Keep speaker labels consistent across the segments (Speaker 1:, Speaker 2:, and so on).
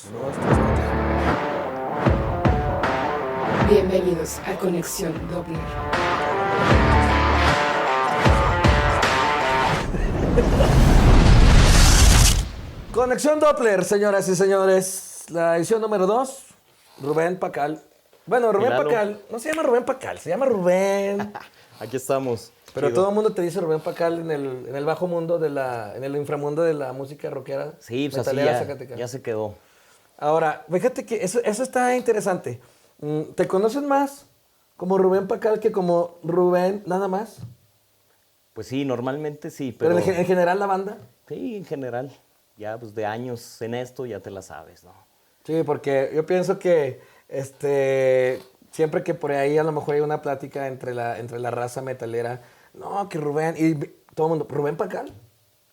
Speaker 1: Dos, tres, cuatro.
Speaker 2: Bienvenidos a Conexión Doppler.
Speaker 1: Conexión Doppler, señoras y señores. La edición número 2. Rubén Pacal. Bueno, Rubén
Speaker 3: Lalo.
Speaker 1: Pacal. No se llama Rubén Pacal, se llama Rubén.
Speaker 3: Aquí estamos.
Speaker 1: Pero
Speaker 3: Chido.
Speaker 1: todo el mundo te dice Rubén Pacal en el bajo mundo en el inframundo de la música rockera.
Speaker 3: Sí, pues así
Speaker 1: metalera
Speaker 3: ya,
Speaker 1: zacatecana.
Speaker 3: ya se quedó.
Speaker 1: Ahora, fíjate que eso está interesante. ¿Te conocen más como Rubén Pacal que como Rubén nada más?
Speaker 3: Pues sí, normalmente sí,
Speaker 1: Pero
Speaker 3: pero
Speaker 1: en general la banda.
Speaker 3: sí, en general. Ya pues de años en esto ya te la sabes, ¿no?
Speaker 1: Sí, porque yo pienso que siempre que por ahí a lo mejor hay una plática entre la raza metalera, no, que Rubén, y todo el mundo, ¿Rubén Pacal?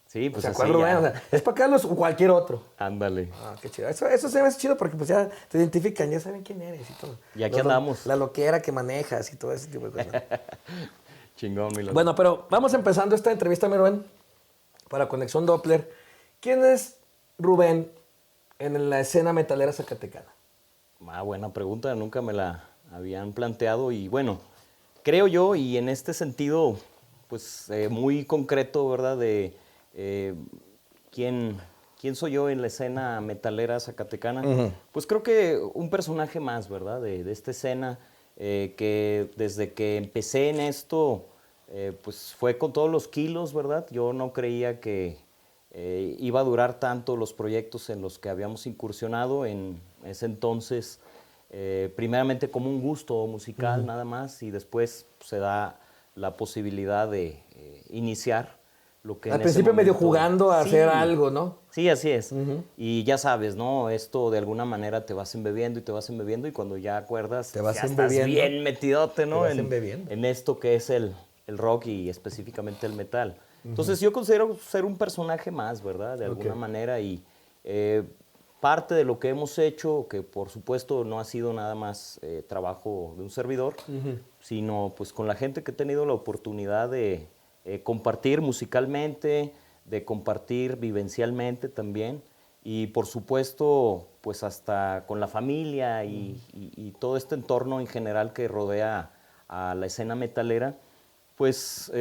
Speaker 3: Sí,
Speaker 1: O
Speaker 3: pues
Speaker 1: sea,
Speaker 3: así
Speaker 1: ¿cuál Rubén?
Speaker 3: ya.
Speaker 1: O sea, ¿es Pacal o cualquier otro?
Speaker 3: Ándale.
Speaker 1: Ah, qué chido. Eso se me hace chido porque pues ya te identifican, ya saben quién eres y todo.
Speaker 3: Y aquí andamos.
Speaker 1: La loquera que manejas y todo ese tipo de cosas.
Speaker 3: Chingón, mi loco.
Speaker 1: Bueno, pero vamos empezando esta entrevista, mi Rubén, para Conexión Doppler. ¿Quién es Rubén en la escena metalera zacatecana?
Speaker 3: Buena pregunta, nunca me la habían planteado y bueno, creo yo y en este sentido, pues muy concreto, ¿verdad? De quién soy yo en la escena metalera zacatecana. Pues creo que un personaje más, ¿verdad? De esta escena que desde que empecé en esto, pues fue con todos los kilos, ¿verdad? Yo no creía que iba a durar tanto los proyectos en los que habíamos incursionado en ese entonces, primeramente como un gusto musical nada más y después se da la posibilidad de iniciar lo que
Speaker 1: Al
Speaker 3: en ese
Speaker 1: principio medio
Speaker 3: momento-
Speaker 1: jugando a
Speaker 3: Sí,
Speaker 1: hacer algo, ¿no?
Speaker 3: Sí, así es. Y ya sabes, ¿no? Esto de alguna manera te vas embebiendo y te vas embebiendo y cuando ya acuerdas,
Speaker 1: Te vas
Speaker 3: ya estás
Speaker 1: embebiendo.
Speaker 3: bien metidote, ¿no?
Speaker 1: Te vas embebiendo.
Speaker 3: En esto que es el rock y específicamente el metal. Entonces yo considero ser un personaje más, ¿verdad? De alguna
Speaker 1: Ok.
Speaker 3: manera y parte de lo que hemos hecho, que por supuesto no ha sido nada más trabajo de un servidor, sino pues con la gente que he tenido la oportunidad de compartir musicalmente, de compartir vivencialmente también y por supuesto pues hasta con la familia y todo este entorno en general que rodea a la escena metalera, pues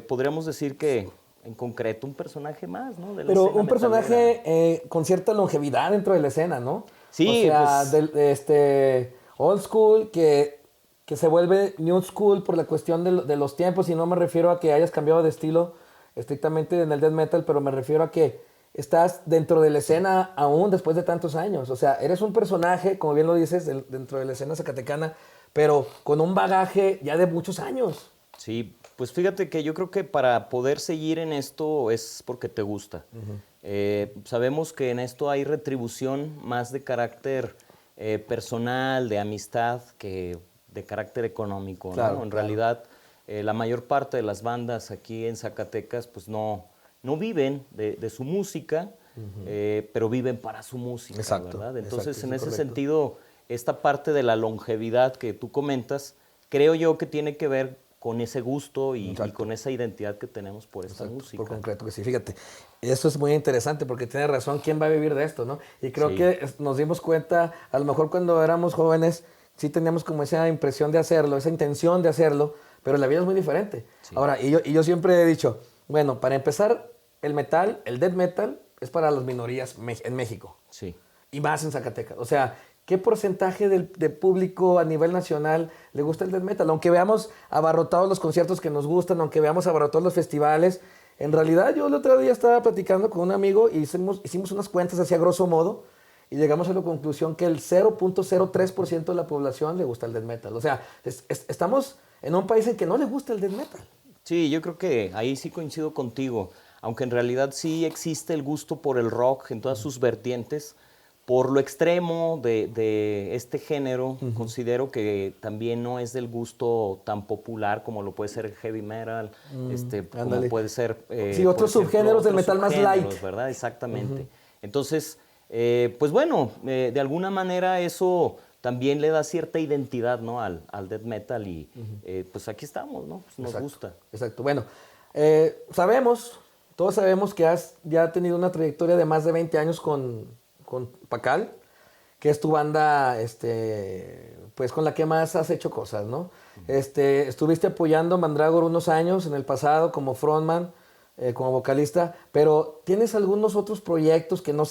Speaker 3: podríamos decir que en concreto un personaje más, ¿no? De la
Speaker 1: Pero
Speaker 3: escena
Speaker 1: un
Speaker 3: metalera.
Speaker 1: personaje con cierta longevidad dentro de la escena, ¿no? O
Speaker 3: Sí,
Speaker 1: sea,
Speaker 3: pues
Speaker 1: de old school que se vuelve new school por la cuestión de los tiempos y no me refiero a que hayas cambiado de estilo estrictamente en el death metal, pero me refiero a que estás dentro de la escena aún después de tantos años. O sea, eres un personaje, como bien lo dices, dentro de la escena zacatecana, pero con un bagaje ya de muchos años.
Speaker 3: sí, pues fíjate que yo creo que para poder seguir en esto es porque te gusta. Sabemos que en esto hay retribución más de carácter personal, de amistad, que de carácter económico, ¿no?
Speaker 1: Claro,
Speaker 3: En
Speaker 1: claro.
Speaker 3: realidad, la mayor parte de las bandas aquí en Zacatecas, pues no viven de su música, pero viven para su música,
Speaker 1: Exacto,
Speaker 3: ¿verdad? Entonces,
Speaker 1: exacto,
Speaker 3: en
Speaker 1: sí,
Speaker 3: ese
Speaker 1: correcto.
Speaker 3: sentido, esta parte de la longevidad que tú comentas, creo yo que tiene que ver con ese gusto y
Speaker 1: Exacto.
Speaker 3: con esa identidad que tenemos por esta
Speaker 1: Exacto,
Speaker 3: música.
Speaker 1: por concreto que sí, fíjate. Eso es muy interesante porque tiene razón, ¿quién va a vivir de esto, no? Y creo
Speaker 3: Sí.
Speaker 1: que nos dimos cuenta, a lo mejor cuando éramos jóvenes, sí teníamos como esa impresión de hacerlo, esa intención de hacerlo, pero la vida es muy diferente.
Speaker 3: Sí.
Speaker 1: Ahora, y yo siempre he dicho, bueno, para empezar, el metal, el death metal, es para las minorías en México
Speaker 3: Sí.
Speaker 1: y más en Zacatecas. O sea, ¿qué porcentaje de público a nivel nacional le gusta el death metal? Aunque veamos abarrotados los conciertos que nos gustan, aunque veamos abarrotados los festivales, en realidad yo el otro día estaba platicando con un amigo y hicimos unas cuentas así a grosso modo y llegamos a la conclusión que el 0.03% de la población le gusta el death metal. O sea, estamos en un país en que no le gusta el death metal.
Speaker 3: Sí, yo creo que ahí sí coincido contigo, aunque en realidad sí existe el gusto por el rock en todas sus vertientes, por lo extremo de este género, considero que también no es del gusto tan popular como lo puede ser el heavy metal, como
Speaker 1: ándale.
Speaker 3: puede ser...
Speaker 1: Sí,
Speaker 3: por
Speaker 1: otros
Speaker 3: ejemplo,
Speaker 1: subgéneros del
Speaker 3: otros
Speaker 1: metal más
Speaker 3: subgéneros,
Speaker 1: light.
Speaker 3: ¿verdad? Exactamente. Entonces, pues bueno, de alguna manera eso también le da cierta identidad, ¿no? al death metal y pues aquí estamos, ¿no? Pues nos
Speaker 1: Exacto,
Speaker 3: gusta.
Speaker 1: Exacto. Bueno, todos sabemos que has ya tenido una trayectoria de más de 20 años con Pacal. que es tu banda, pues con la que más has hecho cosas, ¿no? Estuviste apoyando Mandragora unos años en el pasado como frontman, como vocalista, pero ¿tienes algunos otros proyectos que no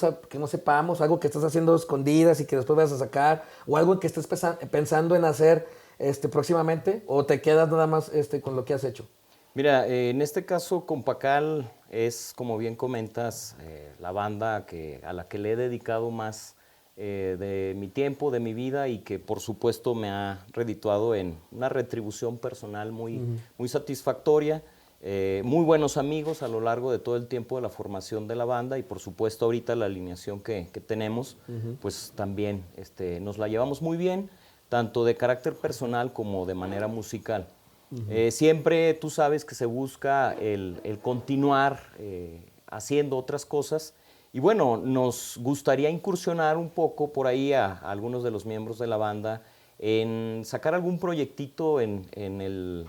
Speaker 1: sepamos, algo que estás haciendo escondidas y que después vas a sacar, o algo que estés pensando en hacer próximamente, o te quedas nada más con lo que has hecho?
Speaker 3: Mira, en este caso con Pacal es, como bien comentas, la banda a la que le he dedicado más de mi tiempo, de mi vida, y que por supuesto me ha redituado en una retribución personal muy satisfactoria. Muy buenos amigos a lo largo de todo el tiempo de la formación de la banda, y por supuesto ahorita la alineación que tenemos, pues también nos la llevamos muy bien, tanto de carácter personal como de manera musical. Siempre tú sabes que se busca el continuar haciendo otras cosas, y bueno, nos gustaría incursionar un poco por ahí a algunos de los miembros de la banda en sacar algún proyectito en el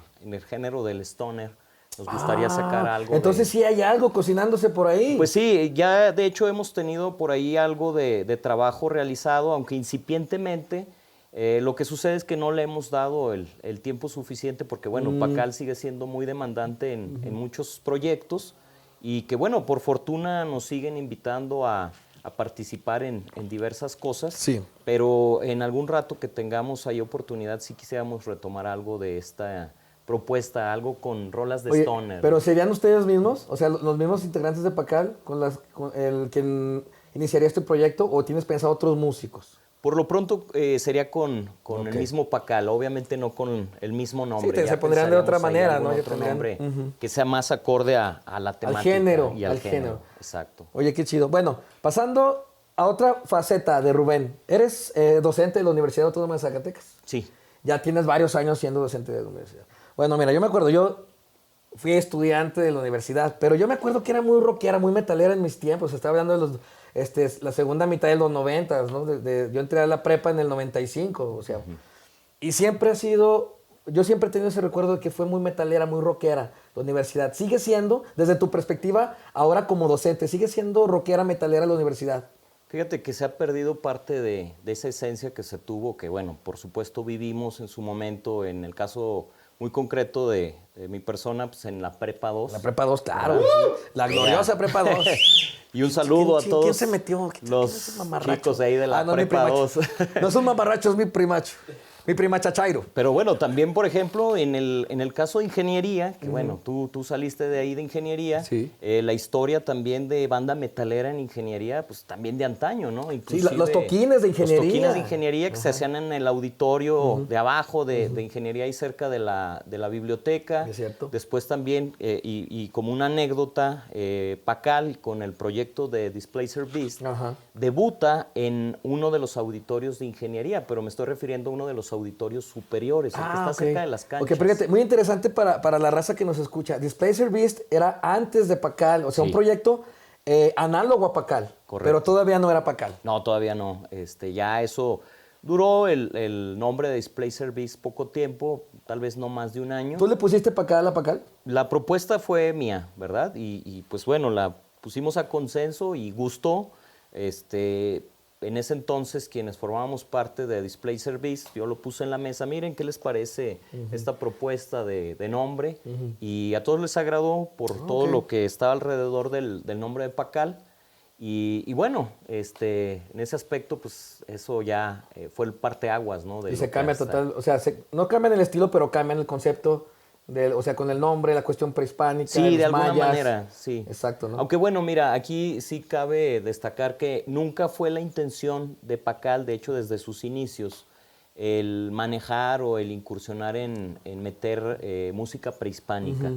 Speaker 3: género del stoner. Nos gustaría sacar algo.
Speaker 1: Entonces sí hay algo cocinándose por ahí.
Speaker 3: Pues sí, ya de hecho hemos tenido por ahí algo de trabajo realizado, aunque incipientemente. Lo que sucede es que no le hemos dado el tiempo suficiente porque, bueno, Pacal sigue siendo muy demandante en muchos proyectos, y que, bueno, por fortuna nos siguen invitando a participar en diversas cosas.
Speaker 1: Sí.
Speaker 3: Pero en algún rato que tengamos ahí oportunidad, sí quisiéramos retomar algo de esta propuesta, algo con rolas de stoner.
Speaker 1: ¿Pero serían ustedes mismos? O sea, los mismos integrantes de Pacal con el que iniciaría este proyecto, ¿o tienes pensado otros músicos?
Speaker 3: Por lo pronto sería con el mismo Pacal, obviamente no con el mismo nombre.
Speaker 1: Sí, se pondrían de otra manera, ¿no?
Speaker 3: Otro nombre que sea más acorde a la temática.
Speaker 1: Al
Speaker 3: y al
Speaker 1: género.
Speaker 3: Exacto.
Speaker 1: Oye, qué chido. Bueno, pasando a otra faceta de Rubén. Eres docente de la Universidad Autónoma de Zacatecas.
Speaker 3: Sí.
Speaker 1: Ya tienes varios años siendo docente de la universidad. Bueno, mira, yo me acuerdo, yo fui estudiante de la universidad, pero yo me acuerdo que era muy rockera, muy metalera en mis tiempos. Estaba hablando de la segunda mitad de los 90, ¿no? Yo entré a la prepa en el 95, o sea. Y siempre yo siempre he tenido ese recuerdo de que fue muy metalera, muy rockera la universidad. ¿Sigue siendo, desde tu perspectiva, ahora como docente, sigue siendo rockera, metalera la universidad?
Speaker 3: Fíjate que se ha perdido parte de esa esencia que se tuvo, que bueno, por supuesto vivimos en su momento, en el caso muy concreto de mi persona, pues en la Prepa 2.
Speaker 1: La Prepa 2, claro. La gloriosa Prepa 2.
Speaker 3: Y un saludo a todos.
Speaker 1: ¿Quién se metió?
Speaker 3: Los chicos de ahí de la Prepa 2.
Speaker 1: No son mamarrachos, mi primacho. Mi primacha Chairo.
Speaker 3: Pero bueno, también, por ejemplo, en el caso de ingeniería, que bueno, tú saliste de ahí de ingeniería,
Speaker 1: sí.
Speaker 3: La historia también de banda metalera en ingeniería, pues también de antaño, ¿no? Inclusive,
Speaker 1: sí, los toquines de ingeniería.
Speaker 3: Los toquines de ingeniería que se hacían en el auditorio de abajo de ingeniería y cerca de la biblioteca.
Speaker 1: Es cierto.
Speaker 3: Después también, y como una anécdota, Pacal, con el proyecto de Displacer Beast, debuta en uno de los auditorios de ingeniería, pero me estoy refiriendo a uno de los auditorios superiores, el que está cerca de las canchas.
Speaker 1: Ok, fíjate, muy interesante para la raza que nos escucha. Displacer Beast era antes de Pacal, o sea, un proyecto análogo a Pacal.
Speaker 3: Correcto.
Speaker 1: Pero todavía no era Pacal.
Speaker 3: No, todavía no. Ya eso duró el nombre de Displacer Beast poco tiempo, tal vez no más de un año.
Speaker 1: ¿Tú le pusiste Pacal a Pacal?
Speaker 3: La propuesta fue mía, ¿verdad? Y pues bueno, la pusimos a consenso y gustó. En ese entonces, quienes formábamos parte de Displacer Beast, yo lo puse en la mesa. Miren, ¿qué les parece esta propuesta de nombre? Y a todos les agradó por todo lo que estaba alrededor del nombre de Pacal. Y bueno, en ese aspecto, pues eso ya fue el parteaguas, ¿no?
Speaker 1: Y se cambia total, o sea, no cambian el estilo, pero cambian el concepto. O sea, con el nombre, la cuestión prehispánica,
Speaker 3: sí, de alguna
Speaker 1: mayas.
Speaker 3: manera, sí.
Speaker 1: Exacto, ¿no?
Speaker 3: Aunque bueno, mira, aquí sí cabe destacar que nunca fue la intención de Pacal, de hecho desde sus inicios, el manejar o el incursionar en meter música prehispánica.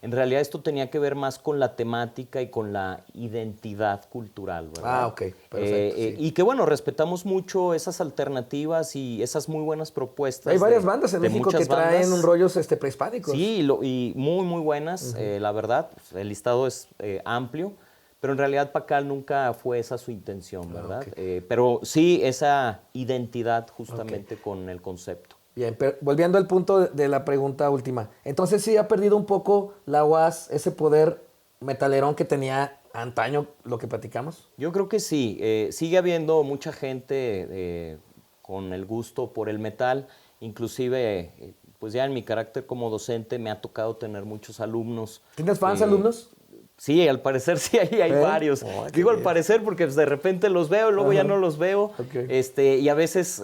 Speaker 3: En realidad esto tenía que ver más con la temática y con la identidad cultural, ¿verdad?
Speaker 1: Ah, ok, perfecto. Sí.
Speaker 3: Y que bueno, respetamos mucho esas alternativas y esas muy buenas propuestas.
Speaker 1: Hay varias bandas en México que traen rollos prehispánicos.
Speaker 3: Sí, y muy, muy buenas, la verdad. El listado es amplio, pero en realidad Pacal nunca fue esa su intención, ¿verdad? Okay. Pero sí esa identidad justamente con el concepto.
Speaker 1: Bien, pero volviendo al punto de la pregunta última. Entonces sí ha perdido un poco la UAS ese poder metalerón que tenía antaño lo que platicamos?
Speaker 3: Yo creo que sí. Sigue habiendo mucha gente con el gusto por el metal. Inclusive, pues ya en mi carácter como docente me ha tocado tener muchos alumnos.
Speaker 1: ¿Tienes fans,
Speaker 3: eh,
Speaker 1: alumnos?
Speaker 3: Sí, al parecer sí hay varios.
Speaker 1: Oh, qué
Speaker 3: Digo al
Speaker 1: bien.
Speaker 3: parecer porque pues, de repente los veo, luego ya
Speaker 1: Ajá.
Speaker 3: no los veo.
Speaker 1: Ok.
Speaker 3: Y a veces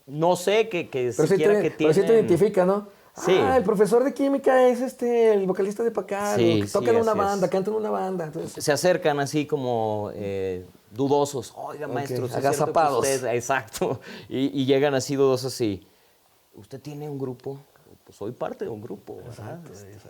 Speaker 3: no sé que
Speaker 1: Pero sí
Speaker 3: siquiera
Speaker 1: te,
Speaker 3: que
Speaker 1: pero sí te
Speaker 3: tienen...
Speaker 1: identifica, ¿no?
Speaker 3: Sí.
Speaker 1: Ah, el profesor de química es el vocalista de Pacar,
Speaker 3: Sí,
Speaker 1: que
Speaker 3: sí,
Speaker 1: toca en una
Speaker 3: así es.
Speaker 1: banda, canta en una banda. Entonces,
Speaker 3: Se acercan así como dudosos. Oiga,
Speaker 1: Ok,
Speaker 3: maestro, ¿sí es cierto que
Speaker 1: agazapados.
Speaker 3: usted... Exacto. Y llegan así dudosos así. ¿Usted tiene un grupo? Pues soy parte de un grupo, ¿verdad?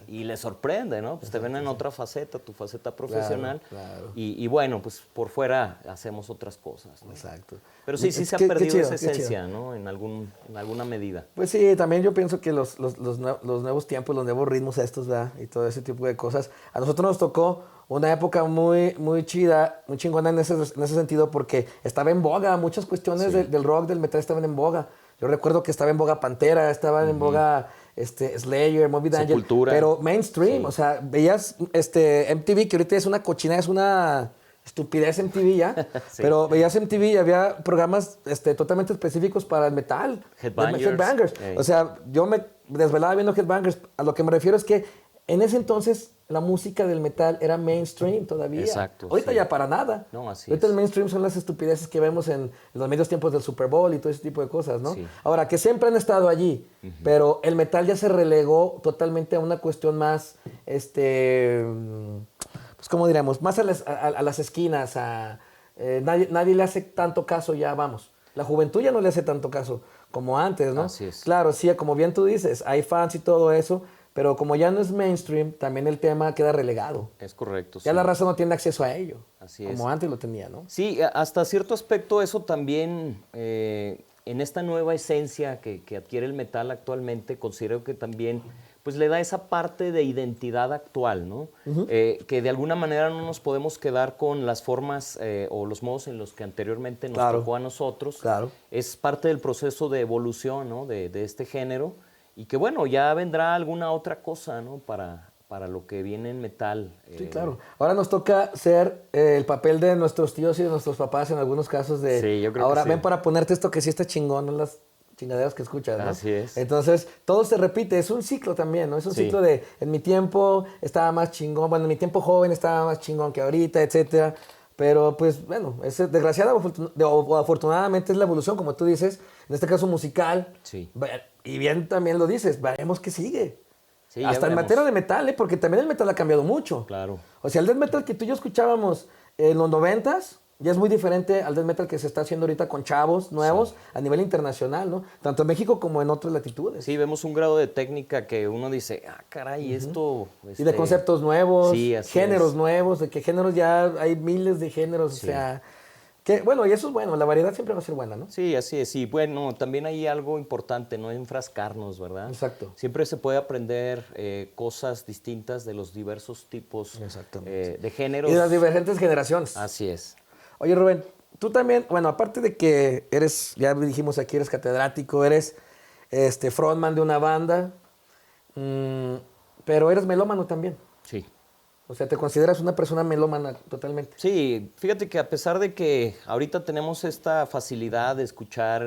Speaker 3: Y les sorprende, ¿no? Pues te ven en otra faceta, tu faceta profesional.
Speaker 1: claro.
Speaker 3: Y bueno, pues por fuera hacemos otras cosas, ¿no?
Speaker 1: Exacto.
Speaker 3: Pero sí se ha
Speaker 1: Qué
Speaker 3: perdido
Speaker 1: chido,
Speaker 3: esa
Speaker 1: qué chido.
Speaker 3: esencia, ¿no? En alguna medida.
Speaker 1: Pues sí, también yo pienso que los nuevos tiempos, los nuevos ritmos estos, ¿verdad? Y todo ese tipo de cosas. A nosotros nos tocó una época muy, muy chida, muy chingona en ese sentido, porque estaba en boga, muchas cuestiones
Speaker 3: Sí.
Speaker 1: del rock, del metal estaban en boga. Yo recuerdo que estaba en boga Pantera, estaban en boga Slayer, Morbid Angel,
Speaker 3: Sepultura.
Speaker 1: pero mainstream,
Speaker 3: Sí.
Speaker 1: o sea, veías MTV, que ahorita es una cochina, es una estupidez MTV ya,
Speaker 3: Sí.
Speaker 1: pero veías MTV y había programas totalmente específicos para el metal.
Speaker 3: Headbangers.
Speaker 1: Headbangers.
Speaker 3: Ey.
Speaker 1: O sea, yo me desvelaba viendo Headbangers. A lo que me refiero es que en ese entonces la música del metal era mainstream todavía.
Speaker 3: Exacto,
Speaker 1: Ahorita
Speaker 3: sí.
Speaker 1: ya para nada.
Speaker 3: No, así
Speaker 1: Ahorita
Speaker 3: es.
Speaker 1: el mainstream son las estupideces que vemos en los medios tiempos del Super Bowl y todo ese tipo de cosas, ¿no?
Speaker 3: Sí.
Speaker 1: Ahora, que siempre han estado allí, pero el metal ya se relegó totalmente a una cuestión más, pues, ¿cómo diríamos? Más a las esquinas, nadie le hace tanto caso ya, vamos. La juventud ya no le hace tanto caso como antes, ¿no?
Speaker 3: Así es.
Speaker 1: Claro, sí, como bien tú dices, hay fans y todo eso, pero como ya no es mainstream, también el tema queda relegado.
Speaker 3: Es correcto.
Speaker 1: Ya
Speaker 3: sí.
Speaker 1: la raza no tiene acceso a ello,
Speaker 3: Así es.
Speaker 1: como antes lo tenía, ¿no?
Speaker 3: Sí, hasta cierto aspecto eso también, en esta nueva esencia que adquiere el metal actualmente, considero que también pues le da esa parte de identidad actual, ¿no? Que de alguna manera no nos podemos quedar con las formas o los modos en los que anteriormente nos
Speaker 1: Claro.
Speaker 3: tocó a nosotros.
Speaker 1: Claro.
Speaker 3: Es parte del proceso de evolución, ¿no? de este género y que bueno, ya vendrá alguna otra cosa, ¿no? Para lo que viene en metal.
Speaker 1: Sí, claro. Ahora nos toca ser el papel de nuestros tíos y de nuestros papás en algunos casos de...
Speaker 3: Sí, yo creo que
Speaker 1: ahora
Speaker 3: sí.
Speaker 1: ven para ponerte esto que sí está chingón, no las chingaderas que escuchas, ¿no?
Speaker 3: Así es.
Speaker 1: Entonces, todo se repite, es un ciclo también, ¿no? Es un
Speaker 3: Sí.
Speaker 1: ciclo de, en mi tiempo estaba más chingón, bueno, en mi tiempo joven estaba más chingón que ahorita, etcétera. Pero, pues, bueno, desgraciadamente o afortunadamente es la evolución, como tú dices, en este caso musical.
Speaker 3: Sí.
Speaker 1: Y bien también lo dices, veremos qué sigue.
Speaker 3: Sí, ya
Speaker 1: Hasta en
Speaker 3: veremos.
Speaker 1: materia de metal, porque también el metal ha cambiado mucho.
Speaker 3: Claro.
Speaker 1: O sea, el death metal que tú y yo escuchábamos en los 90s ya es muy diferente al death metal que se está haciendo ahorita con chavos nuevos a nivel internacional, ¿no? Tanto en México como en otras latitudes.
Speaker 3: Sí, vemos un grado de técnica que uno dice, ah, caray, esto...
Speaker 1: Y de conceptos nuevos,
Speaker 3: Sí, así
Speaker 1: géneros
Speaker 3: es.
Speaker 1: nuevos, de que géneros ya hay miles de géneros,
Speaker 3: Sí.
Speaker 1: o sea... Que, bueno, y eso es bueno, la variedad siempre va a ser buena, ¿no?
Speaker 3: Sí, así es. Y bueno, también hay algo importante, no enfrascarnos, ¿verdad?
Speaker 1: Exacto.
Speaker 3: Siempre se puede aprender cosas distintas de los diversos tipos
Speaker 1: Exactamente.
Speaker 3: de géneros.
Speaker 1: Y de las divergentes generaciones.
Speaker 3: Así es.
Speaker 1: Oye, Rubén, tú también, bueno, aparte de que eres, ya dijimos aquí, eres catedrático, eres frontman de una banda, pero eres melómano también.
Speaker 3: Sí.
Speaker 1: O sea, te consideras una persona melómana totalmente.
Speaker 3: Sí, fíjate que a pesar de que ahorita tenemos esta facilidad de escuchar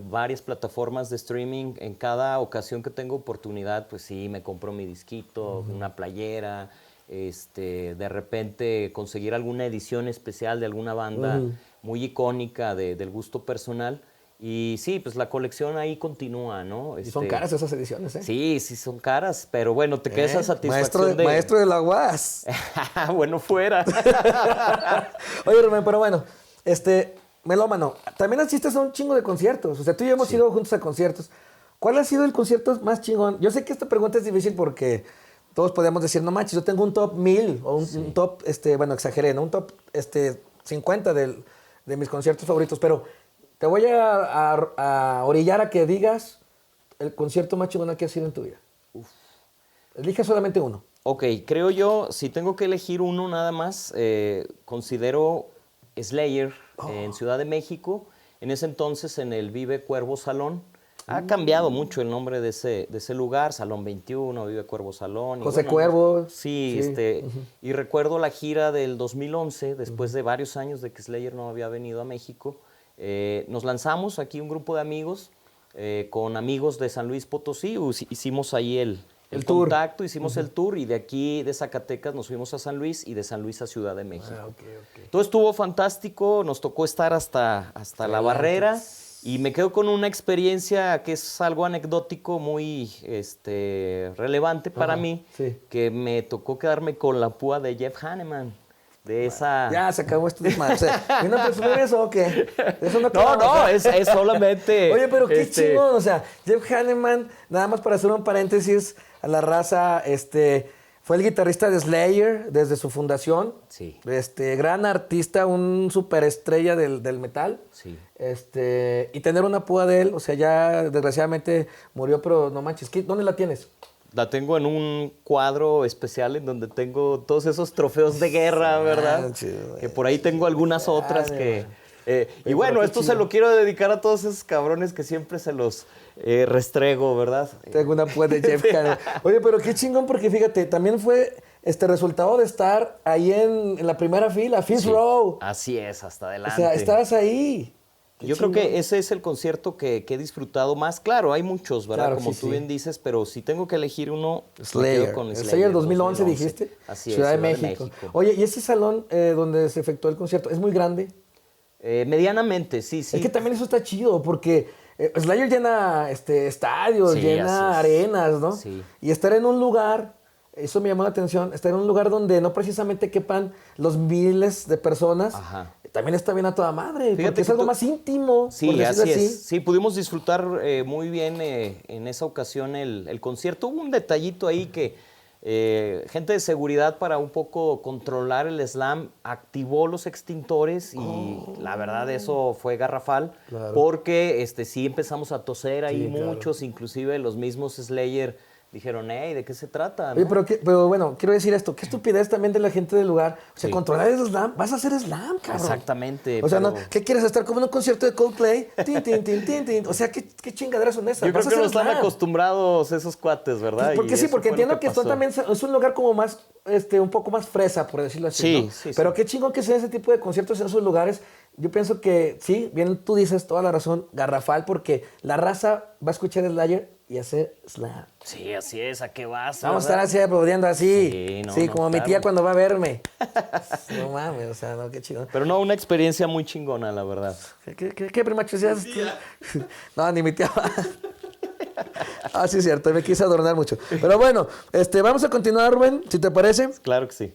Speaker 3: varias plataformas de streaming, en cada ocasión que tengo oportunidad, pues sí, me compro mi disquito, una playera, de repente conseguir alguna edición especial de alguna banda muy icónica del gusto personal. Y sí, pues la colección ahí continúa, ¿no?
Speaker 1: Y son caras esas ediciones, ¿eh?
Speaker 3: Sí, sí son caras, pero bueno, te queda esa satisfacción
Speaker 1: Maestro de la UAS.
Speaker 3: bueno, fuera.
Speaker 1: Oye, Rubén, pero bueno, melómano, también asistes a un chingo de conciertos. O sea, tú y yo hemos ido juntos a conciertos. ¿Cuál ha sido el concierto más chingón? Yo sé que esta pregunta es difícil porque todos podemos decir, no manches, yo tengo un top 1000 o un top, bueno, exageré, ¿no? Un top 50 de mis conciertos favoritos, pero te voy a orillar a que digas el concierto más chingón que ha sido en tu vida. Elige solamente uno.
Speaker 3: Ok, creo yo, si tengo que elegir uno nada más, considero Slayer en Ciudad de México, en ese entonces en el Vive Cuervo Salón. Ha cambiado mucho el nombre de ese lugar, Salón 21, Vive Cuervo Salón.
Speaker 1: José Cuervo.
Speaker 3: Sí, y recuerdo la gira del 2011, después de varios años de que Slayer no había venido a México. Nos lanzamos aquí un grupo de amigos, con amigos de San Luis Potosí, hicimos ahí el
Speaker 1: tour.
Speaker 3: contacto, hicimos el tour y de aquí de Zacatecas nos fuimos a San Luis y de San Luis a Ciudad de México. Todo estuvo fantástico, nos tocó estar hasta la barrera y me quedo con una experiencia que es algo anecdótico muy relevante para mí, que me tocó quedarme con la púa de Jeff Hanneman. De esa...
Speaker 1: Ya, se acabó esto. O sea, ¿viene a presumir eso o qué? Eso
Speaker 3: no, es solamente...
Speaker 1: Oye, pero qué chingón, o sea, Jeff Hanneman, nada más para hacer un paréntesis a la raza, fue el guitarrista de Slayer desde su fundación.
Speaker 3: Sí.
Speaker 1: Gran artista, un superestrella del metal.
Speaker 3: Sí.
Speaker 1: Y tener una púa de él, o sea, ya desgraciadamente murió, pero no manches, ¿dónde la tienes?
Speaker 3: La tengo en un cuadro especial en donde tengo todos esos trofeos de guerra, ¿verdad? Que por ahí tengo algunas otras que... y bueno, esto se lo quiero dedicar a todos esos cabrones que siempre se los restrego, ¿verdad?
Speaker 1: Tengo una púa de Jeff Hanneman. Oye, pero qué chingón, porque fíjate, también fue resultado de estar ahí en la primera fila, Fifth Row.
Speaker 3: Así es, hasta adelante.
Speaker 1: O sea, estabas ahí.
Speaker 3: Yo creo que ese es el concierto que he disfrutado más. Claro, hay muchos, ¿verdad?
Speaker 1: Claro,
Speaker 3: como tú bien dices, pero si tengo que elegir uno,
Speaker 1: Slayer.
Speaker 3: me quedo con
Speaker 1: El
Speaker 3: Slayer.
Speaker 1: Slayer 2011 dijiste.
Speaker 3: Así es,
Speaker 1: Ciudad de México. Oye, ¿y ese salón donde se efectuó el concierto es muy grande?
Speaker 3: Medianamente, sí.
Speaker 1: Es que también eso está chido, porque Slayer llena estadios, llena arenas, ¿no?
Speaker 3: Sí.
Speaker 1: Y estar en un lugar, eso me llamó la atención, estar en un lugar donde no precisamente quepan los miles de personas.
Speaker 3: Ajá.
Speaker 1: También está bien a toda madre,
Speaker 3: Fíjate
Speaker 1: porque es algo más íntimo.
Speaker 3: Sí,
Speaker 1: por
Speaker 3: así
Speaker 1: así.
Speaker 3: es. Sí, pudimos disfrutar muy bien en esa ocasión el concierto. Hubo un detallito ahí que gente de seguridad, para un poco controlar el slam, activó los extintores y la verdad eso fue garrafal, porque sí empezamos a toser ahí muchos, inclusive los mismos Slayer dijeron, hey, ¿de qué se trata? ¿No?
Speaker 1: Oye, pero bueno, quiero decir esto, qué estupidez también de la gente del lugar. O sea, controlar el slam, vas a hacer slam, cabrón.
Speaker 3: Exactamente.
Speaker 1: O sea, no, ¿qué quieres estar como en un concierto de Coldplay? Tin, tin, tin, tin, tin. O sea, ¿qué chingaderas son esas?
Speaker 3: Yo creo que no están acostumbrados esos cuates, ¿verdad?
Speaker 1: Porque sí, porque entiendo que esto también es un lugar como más, un poco más fresa, por decirlo así, ¿no?
Speaker 3: Sí.
Speaker 1: Pero qué chingón que sea ese tipo de conciertos en esos lugares. Yo pienso que sí, bien tú dices toda la razón, garrafal, porque la raza va a escuchar Slayer y hacer slam.
Speaker 3: Sí, así es, ¿a qué vas?
Speaker 1: Vamos a estar así aplaudiendo así.
Speaker 3: Sí,
Speaker 1: como mi tía cuando va a verme. No mames, o sea, no, qué chido.
Speaker 3: Pero no, una experiencia muy chingona, la verdad.
Speaker 1: ¿Qué primacho seas? No, ni mi tía va. Ah, sí, es cierto, me quise adornar mucho. Pero bueno, vamos a continuar, Rubén, si te parece.
Speaker 3: Claro que sí.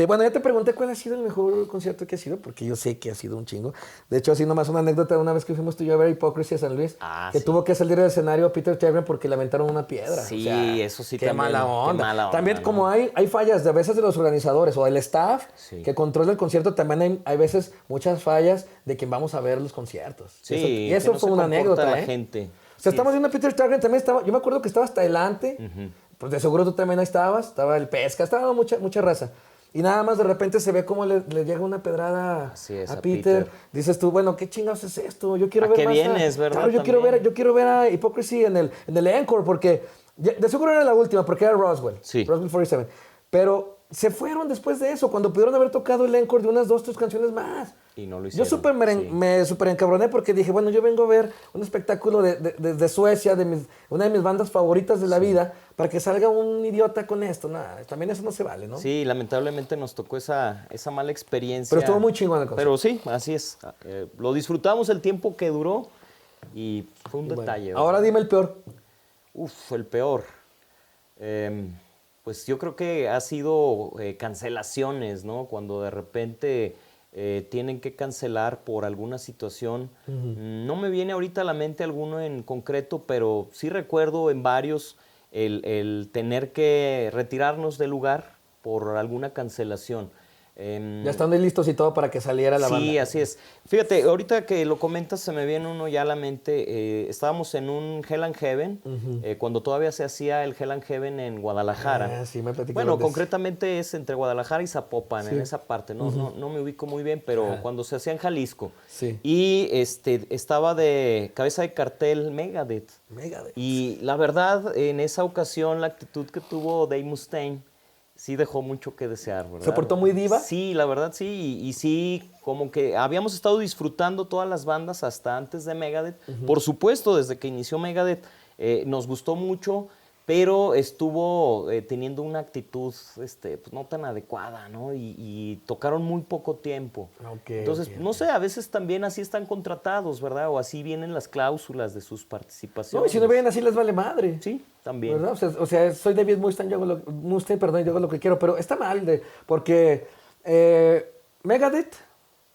Speaker 1: Bueno, ya te pregunté cuál ha sido el mejor concierto que ha sido, porque yo sé que ha sido un chingo. De hecho, así nomás una anécdota, una vez que fuimos tú y yo a ver Hypocrisy a San Luis, que tuvo que salir del escenario Peter Chevron porque le aventaron una piedra.
Speaker 3: Sí,
Speaker 1: o sea,
Speaker 3: eso sí
Speaker 1: qué
Speaker 3: también.
Speaker 1: mala onda.
Speaker 3: Qué mala onda,
Speaker 1: También
Speaker 3: ¿no?
Speaker 1: como hay fallas de a veces de los organizadores o del staff que controla el concierto, también hay veces muchas fallas de quien vamos a ver los conciertos.
Speaker 3: Sí,
Speaker 1: y eso
Speaker 3: no
Speaker 1: fue
Speaker 3: se
Speaker 1: una
Speaker 3: comporta
Speaker 1: anécdota,
Speaker 3: la gente.
Speaker 1: O sea, estamos viendo a Peter Chevron, también estaba, yo me acuerdo que estaba hasta adelante, pues de seguro tú también ahí estabas, estaba el Pesca, estaba mucha raza. Y nada más de repente se ve cómo le llega una pedrada a Peter. Dices tú, bueno, ¿qué chingados es esto? Yo quiero
Speaker 3: ¿A
Speaker 1: ver
Speaker 3: qué
Speaker 1: más.
Speaker 3: vienes, verdad?
Speaker 1: Claro, yo quiero ver a Hypocrisy en el encore, porque de seguro era la última, porque era Roswell.
Speaker 3: Sí.
Speaker 1: Roswell 47. Pero se fueron después de eso, cuando pudieron haber tocado el encore de unas 2, 3 canciones más.
Speaker 3: Y no lo hicieron.
Speaker 1: Yo me súper encabroné porque dije, bueno, yo vengo a ver un espectáculo de Suecia, una de mis bandas favoritas de la vida, para que salga un idiota con esto. Nada, también eso no se vale, ¿no?
Speaker 3: Sí, lamentablemente nos tocó esa mala experiencia.
Speaker 1: Pero estuvo muy chingón el concierto.
Speaker 3: Pero sí, así es. Lo disfrutamos el tiempo que duró y fue un detalle. ¿verdad?
Speaker 1: Ahora dime el peor.
Speaker 3: El peor. Pues yo creo que ha sido cancelaciones, ¿no? Cuando de repente tienen que cancelar por alguna situación. No me viene ahorita a la mente alguno en concreto, pero sí recuerdo en varios el tener que retirarnos del lugar por alguna cancelación.
Speaker 1: Ya están listos y todo para que saliera la banda.
Speaker 3: Sí, así es. Fíjate, ahorita que lo comentas se me viene uno ya a la mente. Estábamos en un Hell and Heaven, cuando todavía se hacía el Hell and Heaven en Guadalajara.
Speaker 1: Sí, me platicaron
Speaker 3: Bueno,
Speaker 1: de eso.
Speaker 3: concretamente es entre Guadalajara y Zapopan, en esa parte. No me ubico muy bien, pero cuando se hacía en Jalisco.
Speaker 1: Sí.
Speaker 3: Y estaba de cabeza de cartel Megadeth. Y la verdad, en esa ocasión, la actitud que tuvo Dave Mustaine sí dejó mucho que desear, ¿verdad?
Speaker 1: ¿Se portó muy diva?
Speaker 3: Sí, la verdad sí. Y sí, como que habíamos estado disfrutando todas las bandas hasta antes de Megadeth. Por supuesto, desde que inició Megadeth nos gustó mucho, pero estuvo teniendo una actitud pues, no tan adecuada, ¿no? Y tocaron muy poco tiempo. Entonces, no sé, a veces también así están contratados, ¿verdad? O así vienen las cláusulas de sus participaciones.
Speaker 1: No, y si no vienen así les vale madre.
Speaker 3: Sí, también.
Speaker 1: ¿Verdad? O sea, soy David Mustaine, yo hago lo que quiero, pero está mal, porque Megadeth,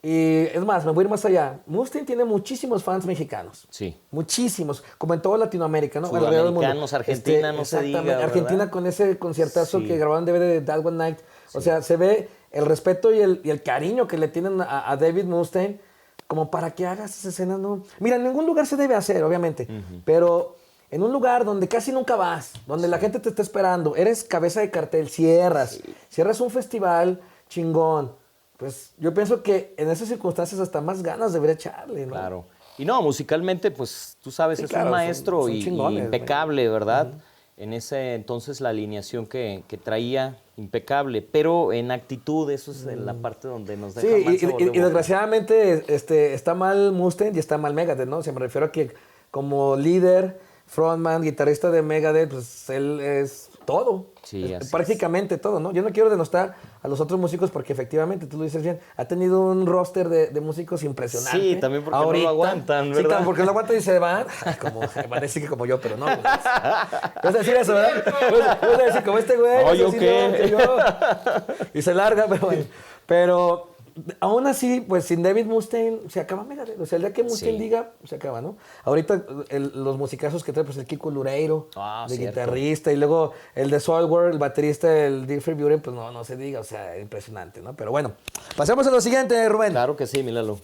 Speaker 1: y es más, me voy a ir más allá, Mustaine tiene muchísimos fans mexicanos.
Speaker 3: Sí.
Speaker 1: Muchísimos, como en toda Latinoamérica, ¿no?
Speaker 3: Sudamericanos, Argentina, no se diga,
Speaker 1: exactamente, Argentina
Speaker 3: ¿verdad?
Speaker 1: con ese conciertazo
Speaker 3: Sí.
Speaker 1: que grabaron DVD de That One Night. O sea, se ve el respeto y el cariño que le tienen a David Mustaine como para que haga esas escenas, ¿no? Mira, en ningún lugar se debe hacer, obviamente, pero en un lugar donde casi nunca vas, donde la gente te está esperando, eres cabeza de cartel, cierras un festival chingón. Pues yo pienso que en esas circunstancias hasta más ganas debería echarle, ¿no?
Speaker 3: Claro. Y no, musicalmente, pues tú sabes,
Speaker 1: Sí,
Speaker 3: es
Speaker 1: claro,
Speaker 3: un maestro
Speaker 1: son
Speaker 3: y
Speaker 1: chingones,
Speaker 3: impecable, ¿verdad? En ese entonces la alineación que traía, impecable. Pero en actitud, eso es en la parte donde nos deja
Speaker 1: Sí,
Speaker 3: mal sabor de
Speaker 1: y
Speaker 3: boca.
Speaker 1: desgraciadamente está mal Mustaine y está mal Megadeth, ¿no? O sea, me refiero a que como líder, frontman, guitarrista de Megadeth, pues él es todo.
Speaker 3: Sí, así
Speaker 1: prácticamente todo, ¿no? Yo no quiero denostar a los otros músicos porque efectivamente, tú lo dices bien, ha tenido un roster de músicos impresionante.
Speaker 3: Sí, también porque no lo aguantan, ¿verdad?
Speaker 1: Sí, claro, porque no lo aguantan y se van. Van a decir que como yo, pero no. Pues. Vas a decir eso, ¿verdad? Vas a decir como este güey.
Speaker 3: No,
Speaker 1: vas a
Speaker 3: ¿yo
Speaker 1: decir,
Speaker 3: qué?
Speaker 1: no, que yo. Y se larga, pero bueno. Pero aún así, pues sin David Mustaine se acaba Megadeth. O sea, el día que Mustaine diga, se acaba, ¿no? Ahorita los musicazos que trae, pues el Kiko Loureiro, de
Speaker 3: cierto.
Speaker 1: guitarrista, y luego el de Soilwork, el baterista, el Different Buren, pues no se diga, o sea, impresionante, ¿no? Pero bueno, pasemos a lo siguiente, Rubén.
Speaker 3: Claro que sí, Milalo.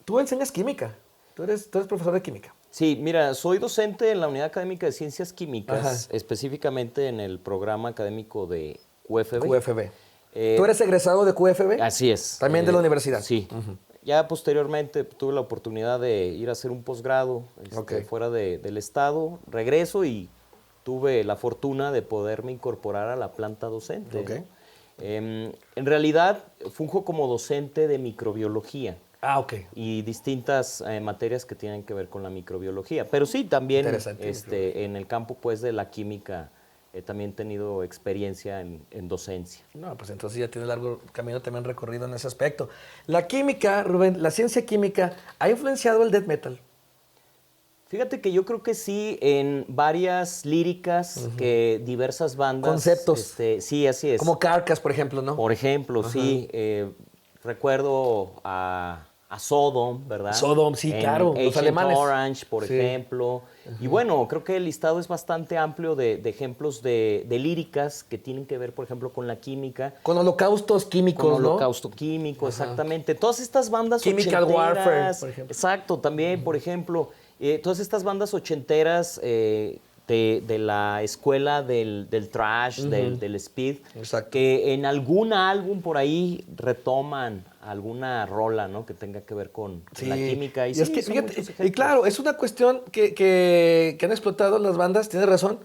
Speaker 1: Tú enseñas química, tú eres profesor de química.
Speaker 3: Sí, mira, soy docente en la Unidad Académica de Ciencias Químicas,
Speaker 1: Ajá.
Speaker 3: específicamente en el programa académico de QFB.
Speaker 1: QFB. ¿Tú eres egresado de QFB?
Speaker 3: Así es.
Speaker 1: También de la universidad.
Speaker 3: Sí. Ya posteriormente tuve la oportunidad de ir a hacer un posgrado fuera del estado, regreso y tuve la fortuna de poderme incorporar a la planta docente.
Speaker 1: Ok.
Speaker 3: ¿no? En realidad funjo como docente de microbiología.
Speaker 1: Ah, ok.
Speaker 3: Y distintas materias que tienen que ver con la microbiología. Pero sí, también en el campo pues, de la química también he tenido experiencia en docencia.
Speaker 1: No, pues entonces ya tiene largo camino también recorrido en ese aspecto. La química, Rubén, la ciencia química, ¿ha influenciado el death metal?
Speaker 3: Fíjate que yo creo que sí, en varias líricas que diversas bandas...
Speaker 1: Conceptos.
Speaker 3: Sí, así es.
Speaker 1: Como Carcass, por ejemplo, ¿no?
Speaker 3: Por ejemplo, sí. Recuerdo a Sodom, ¿verdad?
Speaker 1: Sodom, sí, claro, los
Speaker 3: Agent
Speaker 1: alemanes.
Speaker 3: Orange, por ejemplo. Y bueno, creo que el listado es bastante amplio de ejemplos de líricas que tienen que ver, por ejemplo, con la química.
Speaker 1: Con holocaustos químicos,
Speaker 3: Con
Speaker 1: ¿no?
Speaker 3: holocausto químico, exactamente. Todas estas bandas
Speaker 1: Chemical
Speaker 3: ochenteras,
Speaker 1: Warfare, por ejemplo.
Speaker 3: Exacto, también, por ejemplo, todas estas bandas ochenteras de la escuela del thrash, del speed,
Speaker 1: Exacto.
Speaker 3: que en algún álbum por ahí retoman alguna rola, ¿no? Que tenga que ver con la química. Y,
Speaker 1: Y
Speaker 3: sí,
Speaker 1: es que,
Speaker 3: son
Speaker 1: fíjate,
Speaker 3: muchos
Speaker 1: y
Speaker 3: ejemplos.
Speaker 1: claro, es una cuestión que han explotado las bandas, tienes razón,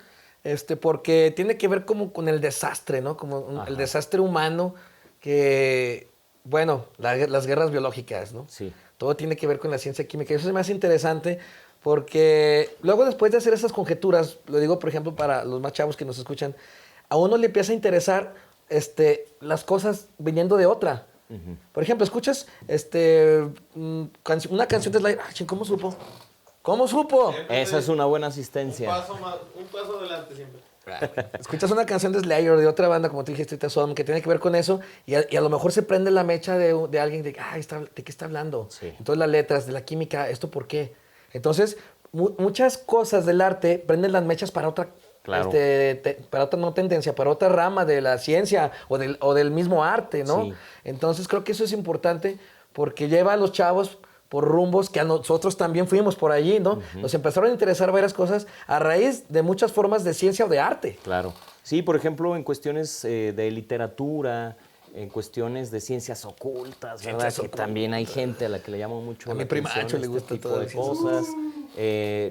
Speaker 1: porque tiene que ver como con el desastre, ¿no? Como el desastre humano que, bueno, las guerras biológicas, ¿no?
Speaker 3: Sí.
Speaker 1: Todo tiene que ver con la ciencia química. Y eso se me hace interesante porque luego después de hacer esas conjeturas, lo digo por ejemplo para los más chavos que nos escuchan, a uno le empieza a interesar las cosas viniendo de otra. Por ejemplo, escuchas una canción de Slayer. ¿Cómo supo? ¿Cómo supo?
Speaker 3: Esa es una buena asistencia.
Speaker 4: Un paso adelante siempre.
Speaker 1: Escuchas una canción de Slayer de otra banda, como tú dijiste, Sodom, que tiene que ver con eso, y a lo mejor se prende la mecha de alguien de ¿de qué está hablando?
Speaker 3: Sí.
Speaker 1: Entonces las letras, de la química, ¿esto por qué? Entonces, muchas cosas del arte prenden las mechas para
Speaker 3: Claro.
Speaker 1: Para otra no tendencia, para otra rama de la ciencia o del mismo arte, ¿no?
Speaker 3: Sí.
Speaker 1: Entonces creo que eso es importante porque lleva a los chavos por rumbos que a nosotros también fuimos por allí, ¿no? Nos empezaron a interesar varias cosas a raíz de muchas formas de ciencia o de arte.
Speaker 3: Claro. Sí, por ejemplo, en cuestiones de literatura, en cuestiones de ciencias ocultas, ¿verdad?
Speaker 1: Ciencias
Speaker 3: Que
Speaker 1: ocultas.
Speaker 3: también hay gente a la que le llama mucho
Speaker 1: A
Speaker 3: la
Speaker 1: mi primacho
Speaker 3: atención
Speaker 1: le
Speaker 3: este
Speaker 1: gusta
Speaker 3: tipo
Speaker 1: todo
Speaker 3: de
Speaker 1: el ciencias
Speaker 3: cosas.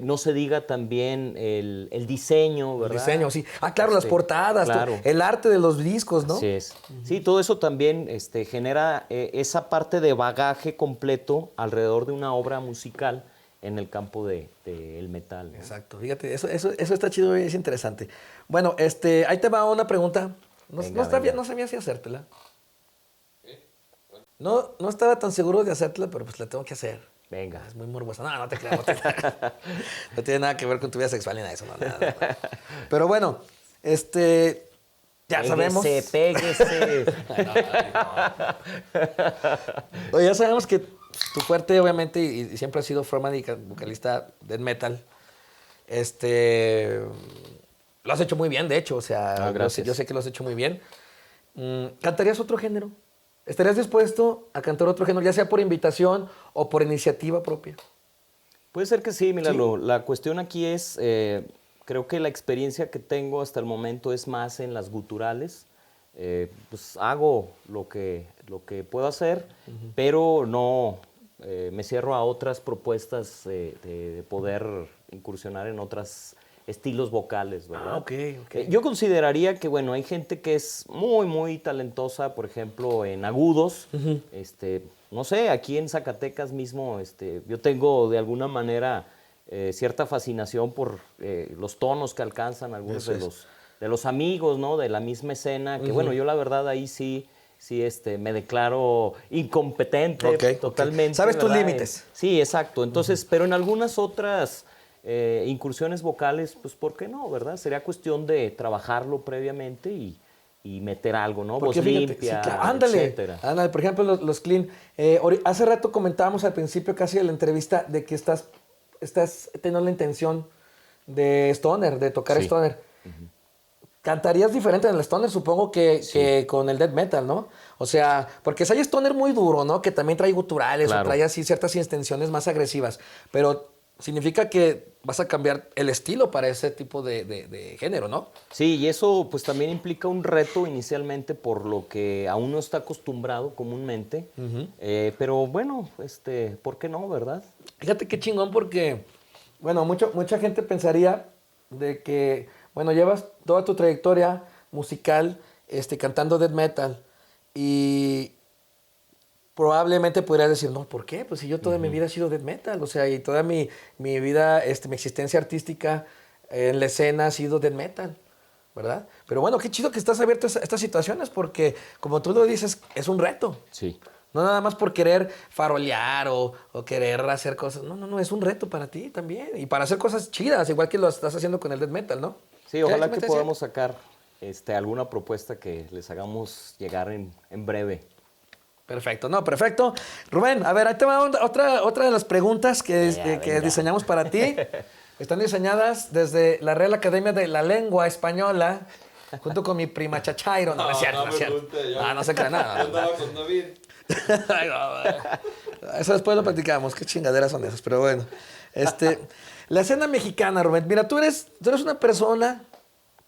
Speaker 3: No se diga también el diseño,
Speaker 1: El
Speaker 3: ¿verdad?
Speaker 1: diseño, sí. Ah, claro, las portadas,
Speaker 3: claro.
Speaker 1: el arte de los discos, ¿no?
Speaker 3: Así es. Sí, todo eso también genera esa parte de bagaje completo alrededor de una obra musical en el campo del metal, ¿no?
Speaker 1: Exacto, fíjate, eso está chido y es interesante. Bueno, ahí te va una pregunta.
Speaker 3: Venga,
Speaker 1: No está bien,
Speaker 3: venga.
Speaker 1: no sabía si hacértela. No estaba tan seguro de hacértela, pero pues la tengo que hacer.
Speaker 3: Venga.
Speaker 1: Es muy morbosa. No te creas, no tiene nada que ver con tu vida sexual ni nada de eso, no, nada. Pero bueno, ya sabemos.
Speaker 3: Péguese.
Speaker 1: Oye, ya sabemos que tu fuerte, obviamente, y siempre ha sido frontman y vocalista death metal. Lo has hecho muy bien, de hecho. O sea,
Speaker 3: Gracias.
Speaker 1: yo sé que lo has hecho muy bien. ¿Cantarías otro género? ¿Estarías dispuesto a cantar otro género, ya sea por invitación o por iniciativa propia?
Speaker 3: Puede ser que sí, mira,
Speaker 1: Sí.
Speaker 3: la cuestión aquí es, creo que la experiencia que tengo hasta el momento es más en las guturales. Pues hago lo que puedo hacer, pero no me cierro a otras propuestas de poder incursionar en otros estilos vocales, ¿verdad?
Speaker 1: Ok.
Speaker 3: Yo consideraría que, bueno, hay gente que es muy, muy talentosa, por ejemplo, en agudos. No sé, aquí en Zacatecas mismo, yo tengo de alguna manera cierta fascinación por los tonos que alcanzan algunos
Speaker 1: Eso es.
Speaker 3: de los amigos, ¿no? De la misma escena, que bueno, yo la verdad ahí sí, me declaro incompetente
Speaker 1: Ok.
Speaker 3: totalmente.
Speaker 1: Sabes tus
Speaker 3: ¿verdad?
Speaker 1: límites.
Speaker 3: Sí, exacto. Entonces, pero en algunas otras incursiones vocales, pues ¿por qué no, verdad? Sería cuestión de trabajarlo previamente y meter algo, ¿no?
Speaker 1: Porque
Speaker 3: Voz
Speaker 1: fíjate,
Speaker 3: limpia,
Speaker 1: sí, claro, ándale,
Speaker 3: etcétera.
Speaker 1: ándale. Por ejemplo, los clean. Hace rato comentábamos al principio casi de la entrevista de que estás teniendo la intención de stoner, de tocar
Speaker 3: Sí.
Speaker 1: stoner. Cantarías diferente en el stoner, supongo que con el death metal, ¿no? O sea, porque si hay stoner muy duro, ¿no? Que también trae guturales
Speaker 3: Claro.
Speaker 1: o trae así ciertas intenciones más agresivas. Pero significa que vas a cambiar el estilo para ese tipo de género, ¿no?
Speaker 3: Sí, y eso pues también implica un reto inicialmente por lo que aún no está acostumbrado comúnmente. Pero bueno, ¿por qué no, verdad?
Speaker 1: Fíjate qué chingón porque, bueno, mucha gente pensaría de que, bueno, llevas toda tu trayectoria musical cantando death metal y probablemente podrías decir, no, ¿por qué? Pues si yo toda mi vida he sido death metal, o sea, y toda mi vida, mi existencia artística en la escena ha sido death metal, ¿verdad? Pero bueno, qué chido que estás abierto a estas situaciones porque, como tú lo dices, es un reto.
Speaker 3: Sí.
Speaker 1: No nada más por querer farolear o querer hacer cosas. No, es un reto para ti también. Y para hacer cosas chidas, igual que lo estás haciendo con el death metal, ¿no?
Speaker 3: Sí,
Speaker 1: ¿Qué?
Speaker 3: ojalá
Speaker 1: ¿Sí me
Speaker 3: que
Speaker 1: estás
Speaker 3: podamos sacar alguna propuesta que les hagamos llegar en breve.
Speaker 1: Perfecto, no, perfecto. Rubén, a ver, ahí te va otra de las preguntas que
Speaker 3: Venga.
Speaker 1: diseñamos para ti. Están diseñadas desde la Real Academia de la Lengua Española, junto con mi prima Chachairo. No, no es cierto, no es cierto. No se crea
Speaker 4: Yo
Speaker 1: nada.
Speaker 4: andaba con David.
Speaker 1: Ay, no, eso después lo platicamos. Qué chingaderas son esas, pero bueno. La escena mexicana, Rubén. Mira, tú eres una persona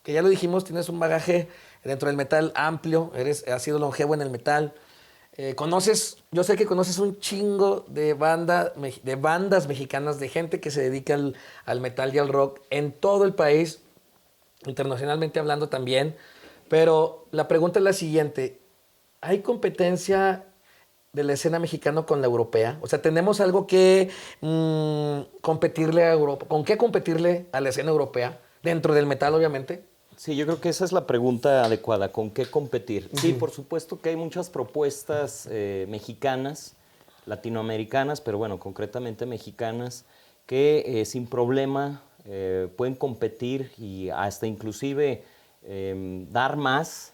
Speaker 1: que ya lo dijimos, tienes un bagaje dentro del metal amplio, has sido longevo en el metal. Yo sé que conoces un chingo de bandas mexicanas, de gente que se dedica al metal y al rock en todo el país, internacionalmente hablando también. Pero la pregunta es la siguiente: ¿hay competencia de la escena mexicana con la europea? O sea, ¿tenemos algo que competirle a Europa? ¿Con qué competirle a la escena europea? Dentro del metal, obviamente.
Speaker 3: Sí, yo creo que esa es la pregunta adecuada, ¿con qué competir? Sí, por supuesto que hay muchas propuestas mexicanas, latinoamericanas, pero bueno, concretamente mexicanas, que sin problema pueden competir y hasta inclusive dar más